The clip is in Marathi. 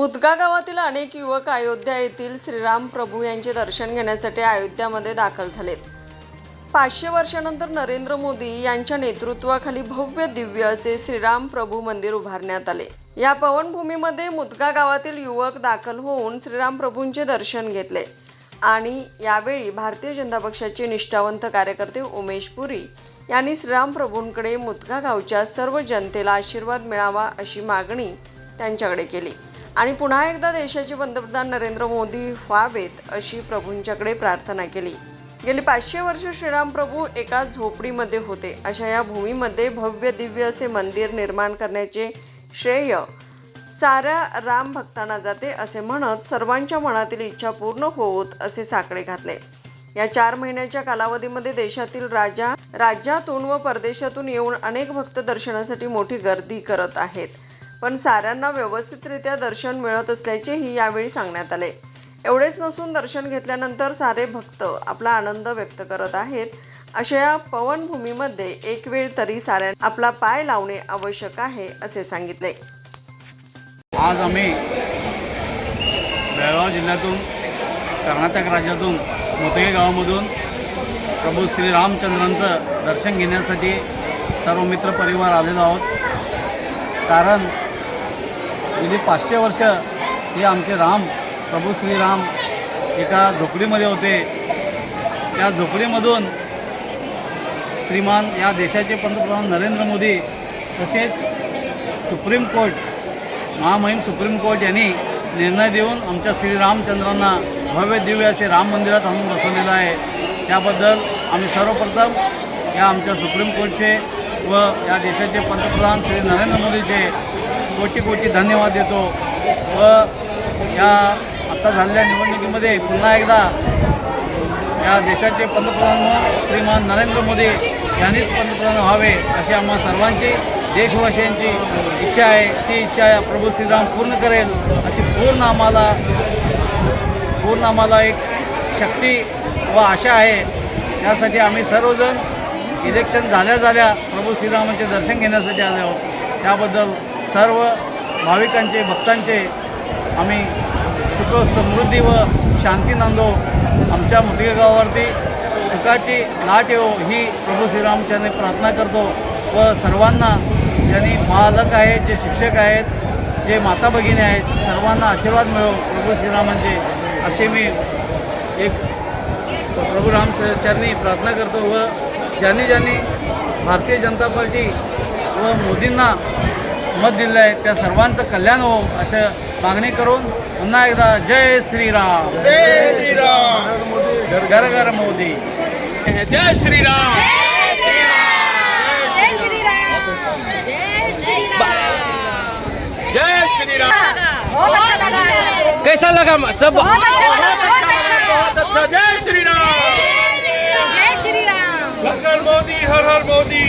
मुदगा गावातील अनेक युवक अयोध्या येथील श्रीराम प्रभू यांचे दर्शन घेण्यासाठी अयोध्यामध्ये दाखल झालेत। 500 वर्षानंतर नरेंद्र मोदी यांच्या नेतृत्वाखाली भव्य दिव्य असे श्रीराम प्रभू मंदिर उभारण्यात आले। या पवनभूमीमध्ये मुदगा गावातील युवक दाखल होऊन श्रीराम प्रभूंचे दर्शन घेतले आणि यावेळी भारतीय जनता पक्षाचे निष्ठावंत कार्यकर्ते उमेश पुरी यांनी श्रीराम प्रभूंकडे मुदगा गावच्या सर्व जनतेला आशीर्वाद मिळावा अशी मागणी त्यांच्याकडे केली आणि पुन्हा एकदा देशाचे पंतप्रधान नरेंद्र मोदी व्हावेत अशी प्रभूंच्याकडे प्रार्थना केली। गेली 500 वर्ष श्रीराम प्रभू एका झोपडीमध्ये होते। अशा या भूमीमध्ये भव्य दिव्य असे मंदिर निर्माण करण्याचे श्रेय साऱ्या राम भक्तांना जाते असे म्हणत सर्वांच्या मनातील इच्छा पूर्ण होवोत असे साकडे घातले। या 4 महिन्याच्या कालावधीमध्ये देशातील राज्यातून व परदेशातून येऊन अनेक भक्त दर्शनासाठी मोठी गर्दी करत आहेत, पण साऱ्यांना व्यवस्थितरित्या दर्शन मिळत असल्याचेही यावेळी सांगण्यात आले। एवढेच नसून दर्शन घेतल्यानंतर सारे भक्त आपला आनंद व्यक्त करत आहेत। अशा या पवनभूमीमध्ये एक वेळ तरी साऱ्यांना आपला पाय लावणे आवश्यक आहे असे सांगितले। आज आम्ही बेळगाव जिल्ह्यातून कर्नाटक राज्यातून मुदगा गावामधून प्रभू श्री रामचंद्रांचं दर्शन घेण्यासाठी सर्व मित्र परिवार आलेलो आहोत। कारण गेली 500 वर्ष हे आमचे प्रभू श्रीराम एका झोपडीमध्ये होते। त्या झोपडीमधून श्रीमान या देशाचे पंतप्रधान नरेंद्र मोदी तसेच सुप्रीम कोर्ट महामहिम सुप्रीम कोर्ट यांनी निर्णय देऊन आमच्या श्रीरामचंद्रांना भव्य दिव्य असे राम मंदिरात आणून बसवलेलं आहे। त्याबद्दल आम्ही सर्वप्रथम या आमच्या सुप्रीम कोर्टचे व या देशाचे पंतप्रधान श्री नरेंद्र मोदीचे कोटी कोटी धन्यवाद देतो व या आता झालेल्या निवडणुकीमध्ये पुन्हा एकदा या देशाचे पंतप्रधान श्रीमान नरेंद्र मोदी यांनीच पंतप्रधान व्हावे अशी आम्हा सर्वांची देशवासियांची इच्छा आहे। ती इच्छा प्रभू श्रीराम पूर्ण करेल अशी पूर्ण आम्हाला एक शक्ती व आशा आहे। त्यासाठी आम्ही सर्वजण इलेक्शन झाल्या प्रभू श्रीरामांचे दर्शन घेण्यासाठी आले आहोत। त्याबद्दल सर्व भाविकांचे भक्तांचे आम्ही सुख समृद्धी व शांती नांदो। आमच्या मुदगा गावावरती सुखाची लाट येवो ही प्रभू श्रीरामचंद्र प्रार्थना करतो व सर्वांना ज्यांनी पालक आहेत, जे शिक्षक आहेत, जे माता भगिनी आहेत, सर्वांना आशीर्वाद मिळो प्रभू श्रीरामांचे असे मी एक प्रभू रामचरणी प्रार्थना करतो व ज्यांनी भारतीय जनता पार्टी व मोदींना मत दिलं आहे त्या सर्वांचं कल्याण हो असं मागणी करून पुन्हा एकदा जय श्रीराम, जय श्रीराम, घर घर मोदी, जय श्रीराम, जय श्रीराम। कैसा लगा सब? बहुत अच्छा। जय श्रीराम, जय श्री राम। हर हर मोदी, हर हर मोदी।